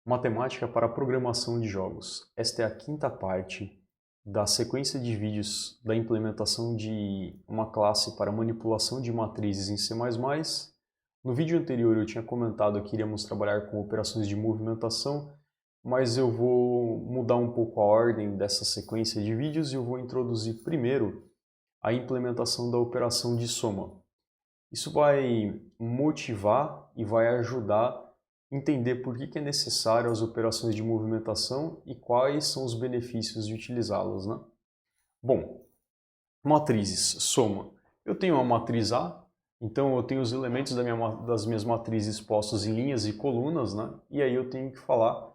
Matemática para programação de jogos. Esta é a quinta parte da sequência de vídeos da implementação de uma classe para manipulação de matrizes em C++. No vídeo anterior eu tinha comentado que iríamos trabalhar com operações de movimentação, mas eu vou mudar um pouco a ordem dessa sequência de vídeos e eu vou introduzir primeiro a implementação da operação de soma. Isso vai motivar e vai ajudar a entender por que é necessário as operações de movimentação e quais são os benefícios de utilizá-las, né? Bom, matrizes, soma. Eu tenho uma matriz A, então eu tenho os elementos das minhas matrizes postos em linhas e colunas, né? E aí eu tenho que falar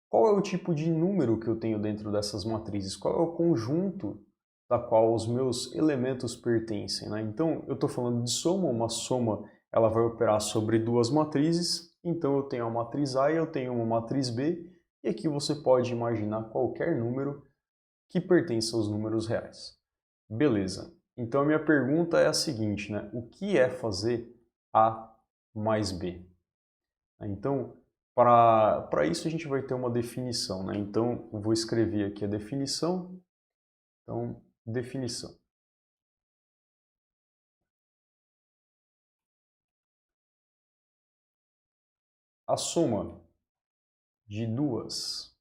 qual é o tipo de número que eu tenho dentro dessas matrizes, qual é o conjunto da qual os meus elementos pertencem, né? Então, eu estou falando de soma, uma soma ela vai operar sobre duas matrizes, então eu tenho a matriz A e eu tenho uma matriz B, e aqui você pode imaginar qualquer número que pertença aos números reais. Beleza, então a minha pergunta é a seguinte, né? O que é fazer A mais B? Então, para isso a gente vai ter uma definição, né? Então, eu vou escrever aqui a definição. Então, definição. A soma de duas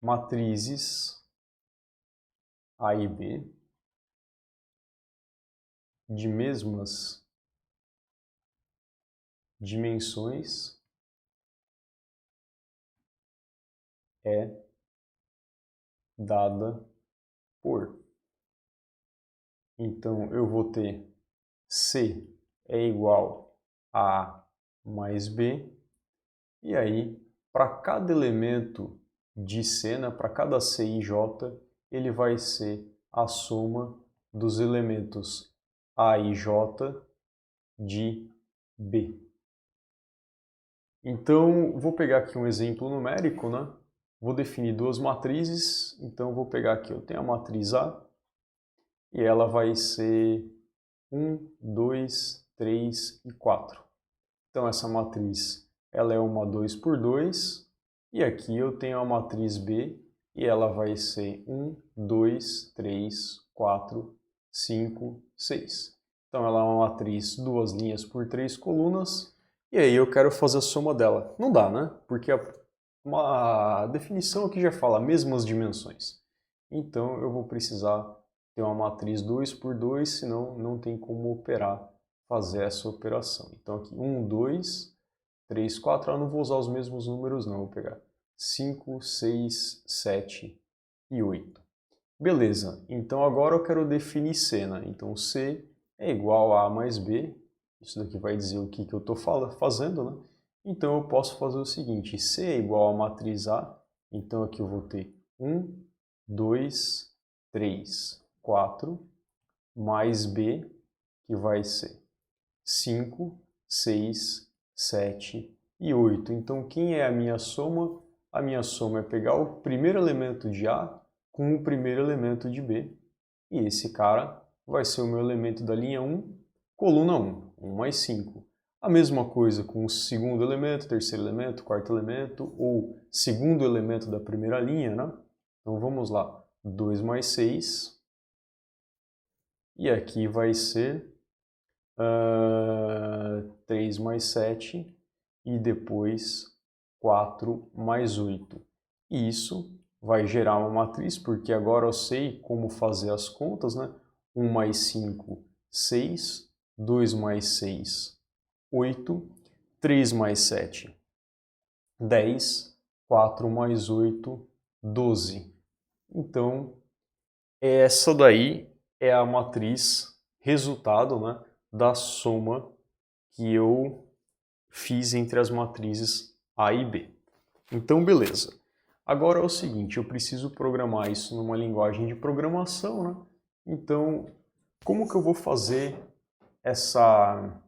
matrizes A e B de mesmas dimensões é dada por. Então, eu vou ter C é igual a A mais B, e aí, para cada elemento de C, né, para cada C e J, ele vai ser a soma dos elementos A e J de B. Então, vou pegar aqui um exemplo numérico, né? Vou definir duas matrizes, então vou pegar aqui, eu tenho a matriz A, e ela vai ser 1, 2, 3 e 4. Então essa matriz ela é uma 2 por 2, e aqui eu tenho a matriz B, e ela vai ser 1, 2, 3, 4, 5, 6. Então ela é uma matriz duas linhas por três colunas, e aí eu quero fazer a soma dela. Não dá, né? Porque uma definição aqui já fala mesmas dimensões. Então eu vou precisar ter uma matriz 2 por 2, senão não tem como operar, fazer essa operação. Então aqui 1, 2, 3, 4, eu não vou usar os mesmos números não, vou pegar 5, 6, 7 e 8. Beleza, então agora eu quero definir C, né? Então C é igual a A mais B, isso daqui vai dizer o que eu estou fazendo, né? Então eu posso fazer o seguinte, C é igual a matriz A, então aqui eu vou ter 1, 2, 3, 4, mais B, que vai ser 5, 6, 7 e 8. Então, quem é a minha soma? A minha soma é pegar o primeiro elemento de A com o primeiro elemento de B. E esse cara vai ser o meu elemento da linha 1, coluna 1, 1 mais 5. A mesma coisa com o segundo elemento, terceiro elemento, quarto elemento, ou segundo elemento da primeira linha, né? Então, vamos lá. 2 mais 6. E aqui vai ser 3 mais 7 e depois 4 mais 8. E isso vai gerar uma matriz, porque agora eu sei como fazer as contas, né? 1 mais 5, 6, 2 mais 6, 8, 3 mais 7, 10, 4 mais 8, 12. Então, essa daí é a matriz resultado, né, da soma que eu fiz entre as matrizes A e B. Então, beleza. Agora é o seguinte, eu preciso programar isso numa linguagem de programação, né? Então, como que eu vou fazer essa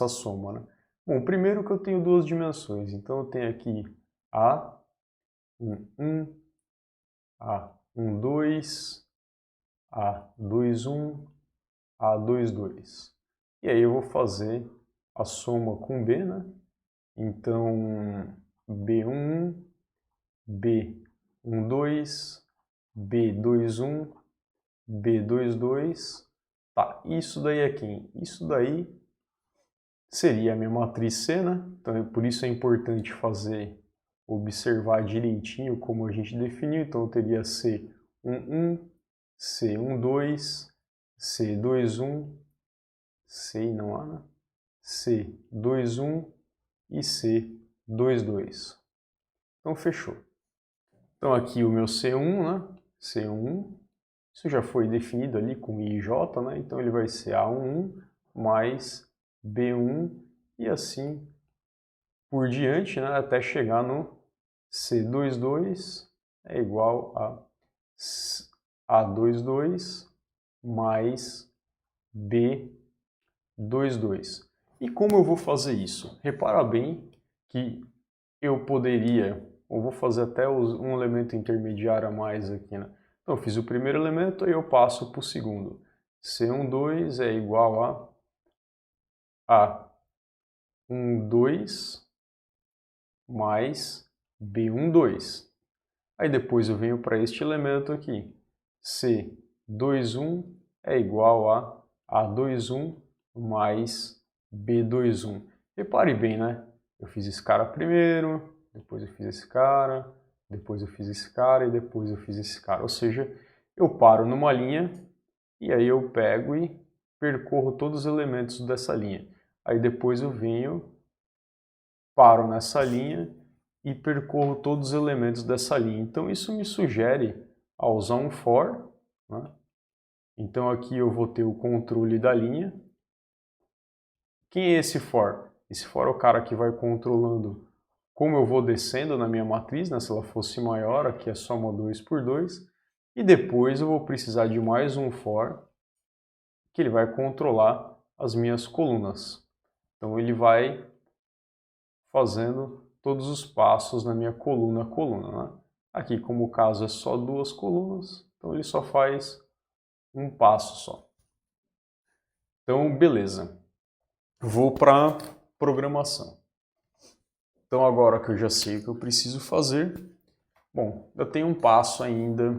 soma, né? Bom, primeiro que eu tenho duas dimensões, então eu tenho aqui A11, A12, A21, A22. E aí eu vou fazer a soma com B, né? Então, B11, B12, B21, B22. Tá, isso daí é quem? Isso daí seria a minha matriz C, né? Então, por isso é importante observar direitinho como a gente definiu. Então, eu teria C11, C12, C21, C não há, né? C21 e C22. Então, fechou. Então, aqui o meu C1, né? C1, isso já foi definido ali com I e J, né? Então, ele vai ser A11 mais B1 e assim por diante, né? Até chegar no C22 é igual a A22 mais B22. E como eu vou fazer isso? Repara bem que eu poderia, ou vou fazer até um elemento intermediário a mais aqui, né? Então, eu fiz o primeiro elemento e eu passo para o segundo. C12 é igual a A12 mais B12. Aí depois eu venho para este elemento aqui. C21 é igual a A21 mais B21. Repare bem, né? Eu fiz esse cara primeiro, depois eu fiz esse cara, depois eu fiz esse cara e depois eu fiz esse cara. Ou seja, eu paro numa linha e aí eu pego e percorro todos os elementos dessa linha. Aí depois eu venho, paro nessa linha e percorro todos os elementos dessa linha. Então isso me sugere a usar um for, né? Então aqui eu vou ter o controle da linha. Quem é esse for? Esse for é o cara que vai controlando como eu vou descendo na minha matriz, né? Se ela fosse maior, aqui é soma 2 por 2. E depois eu vou precisar de mais um for, que ele vai controlar as minhas colunas. Então ele vai fazendo todos os passos na minha coluna a coluna, né? Aqui, como o caso é só duas colunas, então ele só faz um passo só. Então, beleza. Vou para programação. Então, agora que eu já sei o que eu preciso fazer, bom, eu tenho um passo ainda.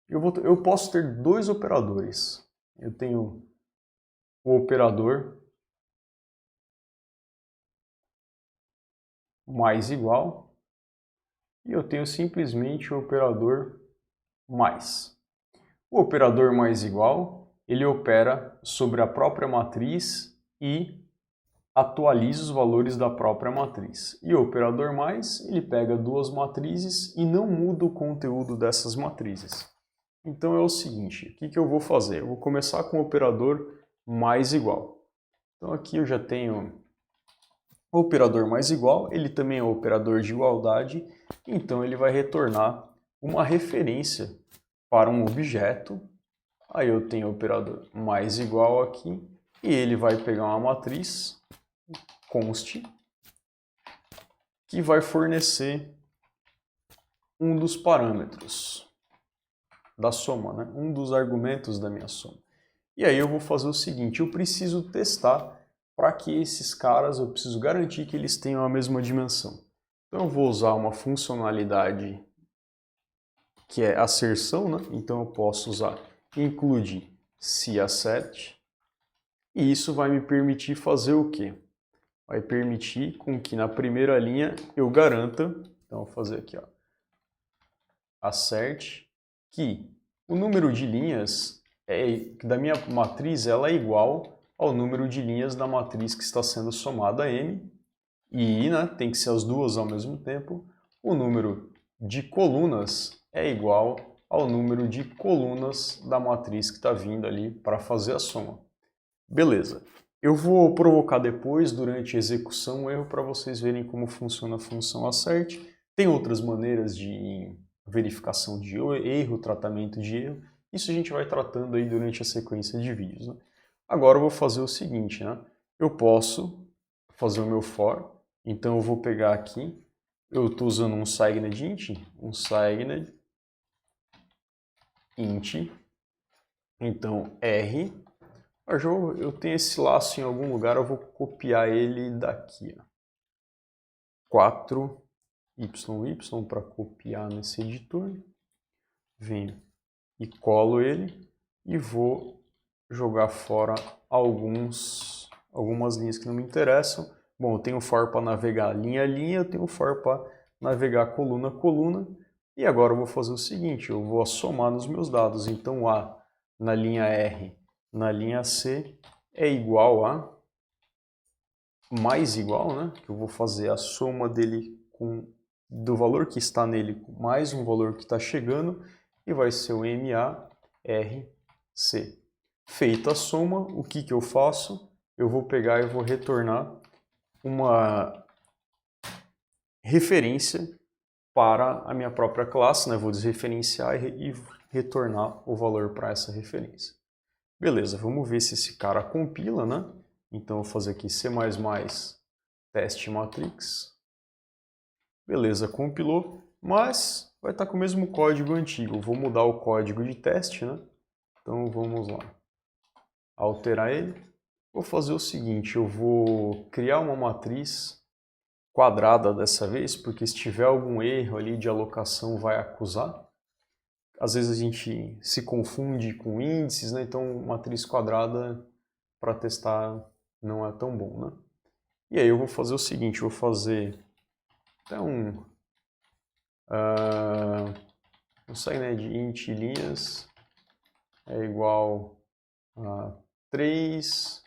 Eu posso ter dois operadores. Eu tenho o operador mais igual e eu tenho simplesmente o operador mais. O operador mais igual, ele opera sobre a própria matriz e atualiza os valores da própria matriz. E o operador mais, ele pega duas matrizes e não muda o conteúdo dessas matrizes. Então é o seguinte, o que eu vou fazer? Eu vou começar com o operador mais igual. Então aqui eu já tenho o operador mais igual, ele também é o operador de igualdade, então ele vai retornar uma referência para um objeto. Aí eu tenho o operador mais igual aqui, e ele vai pegar uma matriz const, que vai fornecer um dos parâmetros da soma, né? Um dos argumentos da minha soma. E aí eu vou fazer o seguinte, eu preciso testar para que esses caras, eu preciso garantir que eles tenham a mesma dimensão. Então eu vou usar uma funcionalidade que é asserção, né? Então eu posso usar include se assert, e isso vai me permitir fazer o quê? Vai permitir com que na primeira linha eu garanta, então vou fazer aqui, ó, assert, que o número de linhas da minha matriz ela é igual ao número de linhas da matriz que está sendo somada a m, e né, tem que ser as duas ao mesmo tempo. O número de colunas é igual ao número de colunas da matriz que está vindo ali para fazer a soma. Beleza. Eu vou provocar depois, durante a execução, um erro para vocês verem como funciona a função assert. Tem outras maneiras de verificação de erro, tratamento de erro. Isso a gente vai tratando aí durante a sequência de vídeos, né? Agora eu vou fazer o seguinte, né? Eu posso fazer o meu for, então eu vou pegar aqui, eu estou usando um signed int, então R. Eu tenho esse laço em algum lugar, eu vou copiar ele daqui. Ó. 4YY para copiar nesse editor. Venho e colo ele e vou jogar fora algumas linhas que não me interessam. Bom, eu tenho for para navegar linha a linha, eu tenho for para navegar coluna a coluna. E agora eu vou fazer o seguinte, eu vou somar nos meus dados. Então A na linha R, na linha C é igual a mais igual, né? Que eu vou fazer a soma dele do valor que está nele mais um valor que está chegando e vai ser o MARC. Feita a soma, o que eu faço? Eu vou pegar e vou retornar uma referência para a minha própria classe, né? Vou desreferenciar e retornar o valor para essa referência. Beleza, vamos ver se esse cara compila, né? Então eu vou fazer aqui C++ teste matrix. Beleza, compilou, mas vai estar com o mesmo código antigo. Eu vou mudar o código de teste, né? Então vamos lá. Alterar ele. Vou fazer o seguinte, eu vou criar uma matriz quadrada dessa vez, porque se tiver algum erro ali de alocação vai acusar. Às vezes a gente se confunde com índices, né? Então matriz quadrada para testar não é tão bom, né? E aí eu vou fazer o seguinte, eu vou fazer até um segue, de int linhas é igual a 3,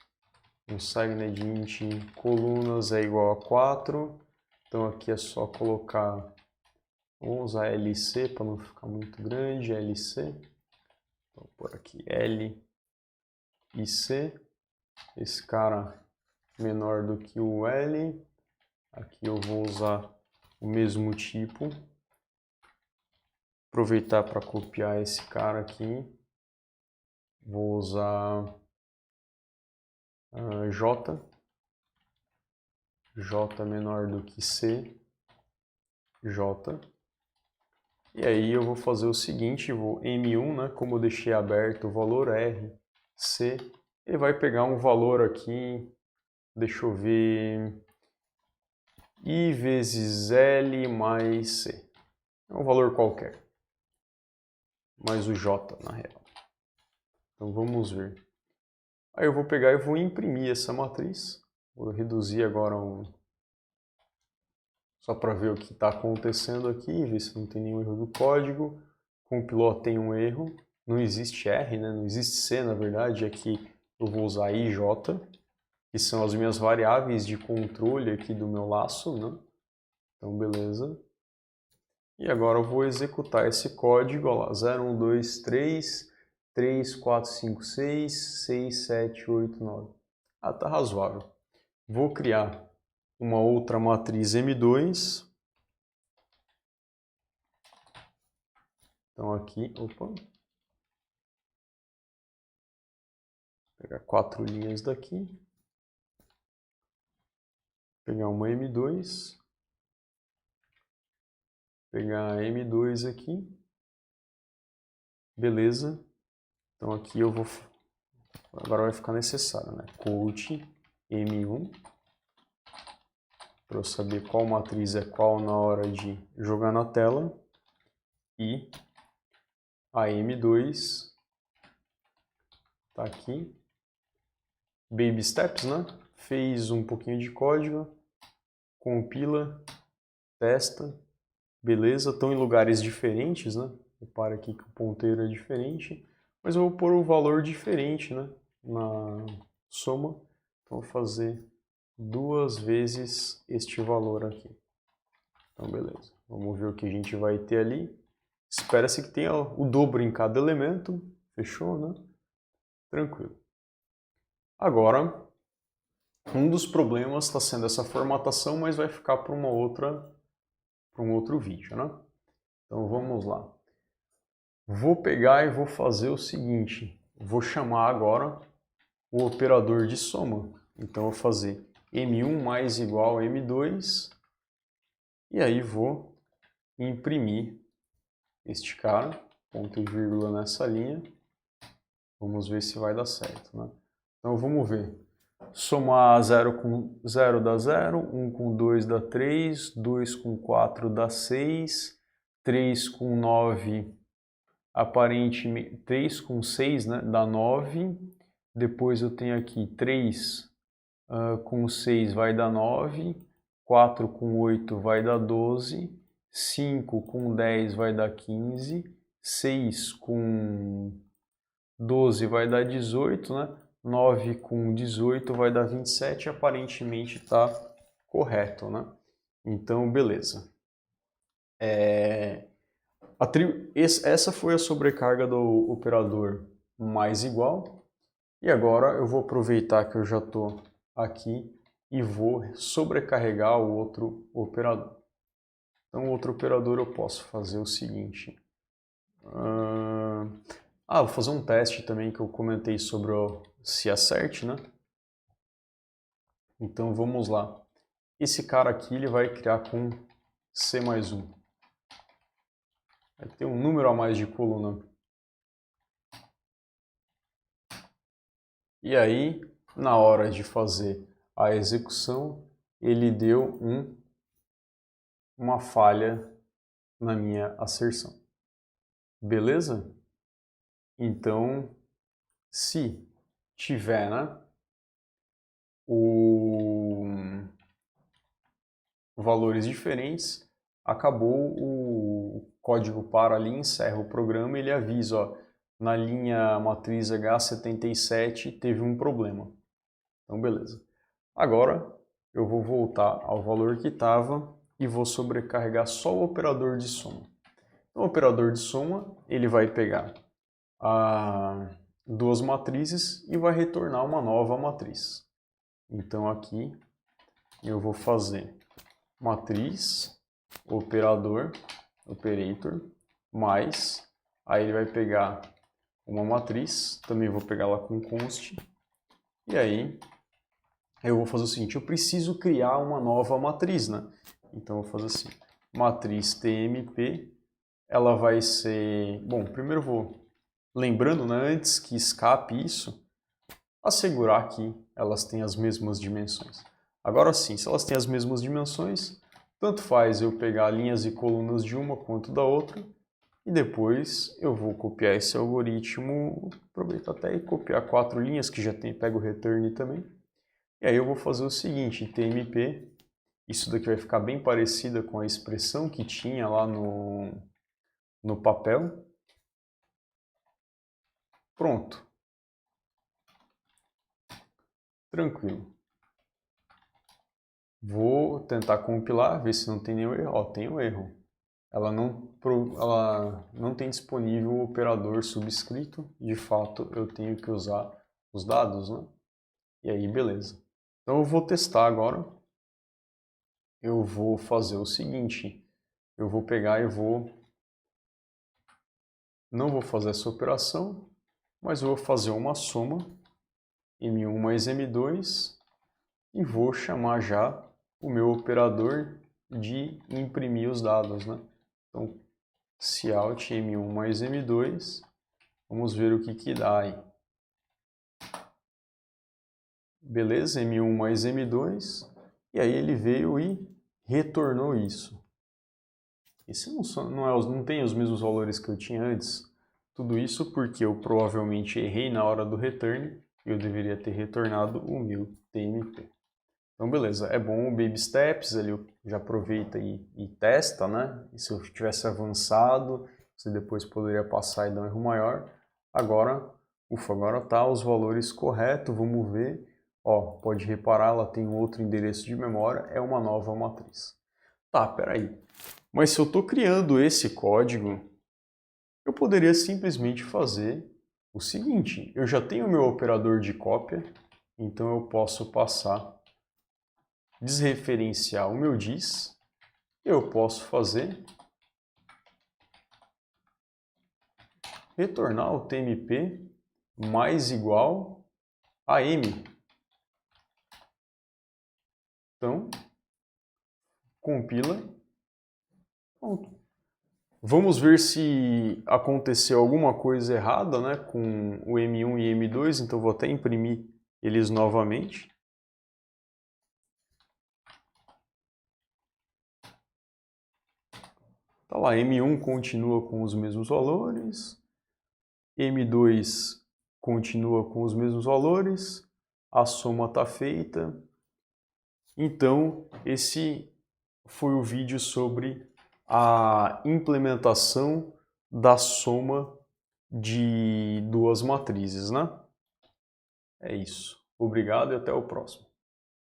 um segue de int colunas é igual a 4, então aqui é só colocar, vamos usar LC para não ficar muito grande, LC, vou pôr aqui L e C, esse cara menor do que o L, aqui eu vou usar o mesmo tipo, aproveitar para copiar esse cara aqui, vou usar J menor do que C, J, e aí eu vou fazer o seguinte, vou M1, né, como eu deixei aberto o valor R, C, ele vai pegar um valor aqui, deixa eu ver, I vezes L mais C, é um valor qualquer, mais o J na real. Então vamos ver. Aí eu vou pegar e vou imprimir essa matriz, vou reduzir agora só para ver o que está acontecendo aqui, ver se não tem nenhum erro do código. Compilou, tem um erro, não existe R, né? Não existe C, na verdade, aqui eu vou usar IJ, que são as minhas variáveis de controle aqui do meu laço, né? Então, beleza. E agora eu vou executar esse código, ó lá, 0, 1, 2, 3, 3, 4, 5, 6, 6, 7, 8, 9. Ah, tá razoável. Vou criar uma outra matriz M2. Então aqui, opa. Vou pegar 4 linhas daqui. Pegar uma M2. Pegar a M2 aqui. Beleza. Então aqui eu vou... Agora vai ficar necessário, né? Cout M1. Para eu saber qual matriz é qual na hora de jogar na tela. E a M2 tá aqui. Baby steps, né? Fez um pouquinho de código, compila, testa, beleza. Estão em lugares diferentes, né? Repara aqui que o ponteiro é diferente, mas eu vou pôr um valor diferente, né? Na soma, então vou fazer 2 vezes este valor aqui. Então, beleza. Vamos ver o que a gente vai ter ali. Espera-se que tenha o dobro em cada elemento. Fechou, né? Tranquilo. Agora, um dos problemas está sendo essa formatação, mas vai ficar para um outro vídeo, né? Então, vamos lá. Vou pegar e vou fazer o seguinte. Vou chamar agora o operador de soma. Então, eu vou fazer M1 mais igual a M2. E aí vou imprimir este cara, ponto e vírgula nessa linha. Vamos ver se vai dar certo, né? Então vamos ver. Somar 0 com 0 dá 0, 1 com 2 dá 3, 2 com 4 dá 6, 3 com 9, aparentemente, 3 com 6, né, dá 9. Depois eu tenho aqui 3 com 6 vai dar 9, 4 com 8 vai dar 12, 5 com 10 vai dar 15, 6 com 12 vai dar 18, né? 9 com 18 vai dar 27, aparentemente está correto, né? Então, beleza. Essa foi a sobrecarga do operador mais igual. E agora eu vou aproveitar que eu já estou aqui e vou sobrecarregar o outro operador. Então, o outro operador eu posso fazer o seguinte. Vou fazer um teste também que eu comentei sobre o se acerte, né? Então vamos lá. Esse cara aqui ele vai criar com C mais 1. Vai ter um número a mais de coluna. E aí, na hora de fazer a execução, ele deu uma falha na minha asserção. Beleza? Então, se tiver, né, valores diferentes, acabou o código para ali, encerra o programa e ele avisa, ó, na linha matriz H77 teve um problema. Então, beleza. Agora, eu vou voltar ao valor que estava e vou sobrecarregar só o operador de soma. Então, o operador de soma, ele vai pegar duas matrizes e vai retornar uma nova matriz. Então, aqui eu vou fazer matriz, operator, mais, aí ele vai pegar uma matriz, também vou pegar ela com const, e aí eu vou fazer o seguinte, eu preciso criar uma nova matriz, né? Então eu vou fazer assim, matriz tmp, ela vai ser, bom, primeiro eu vou, lembrando, né, antes que escape isso, assegurar que elas têm as mesmas dimensões. Agora sim, se elas têm as mesmas dimensões, tanto faz eu pegar linhas e colunas de uma quanto da outra, e depois eu vou copiar esse algoritmo, aproveito até e copiar 4 linhas que já tem, pego o return também. E aí eu vou fazer o seguinte, tmp, isso daqui vai ficar bem parecida com a expressão que tinha lá no papel. Pronto. Tranquilo. Vou tentar compilar, ver se não tem nenhum erro. Ó, tem um erro. Ela não tem disponível o operador subscrito. De fato, eu tenho que usar os dados, né? E aí, beleza. Então, eu vou testar agora. Eu vou fazer o seguinte. Eu vou pegar e não vou fazer essa operação, mas eu vou fazer uma soma M1 mais M2 e vou chamar já o meu operador de imprimir os dados, né? Então, cout M1 mais M2, vamos ver o que dá aí. Beleza, M1 mais M2, e aí ele veio e retornou isso. Esse não tem os mesmos valores que eu tinha antes. Tudo isso porque eu provavelmente errei na hora do return e eu deveria ter retornado o meu TMP. Então, beleza, é bom o baby steps, ele já aproveita e testa, né? E se eu tivesse avançado, você depois poderia passar e dar um erro maior. Agora, ufa, agora tá os valores corretos, vamos ver. Ó, pode reparar, ela tem um outro endereço de memória, é uma nova matriz. Tá, peraí. Mas se eu estou criando esse código, eu poderia simplesmente fazer o seguinte. Eu já tenho o meu operador de cópia, então eu posso passar, desreferenciar o meu dis. Eu posso fazer retornar o tmp mais igual a m. Então, compila. Pronto. Vamos ver se aconteceu alguma coisa errada, né, com o M1 e M2, então vou até imprimir eles novamente. Tá lá, M1 continua com os mesmos valores, M2 continua com os mesmos valores, a soma está feita. Então, esse foi o vídeo sobre a implementação da soma de duas matrizes, né? É isso. Obrigado e até o próximo.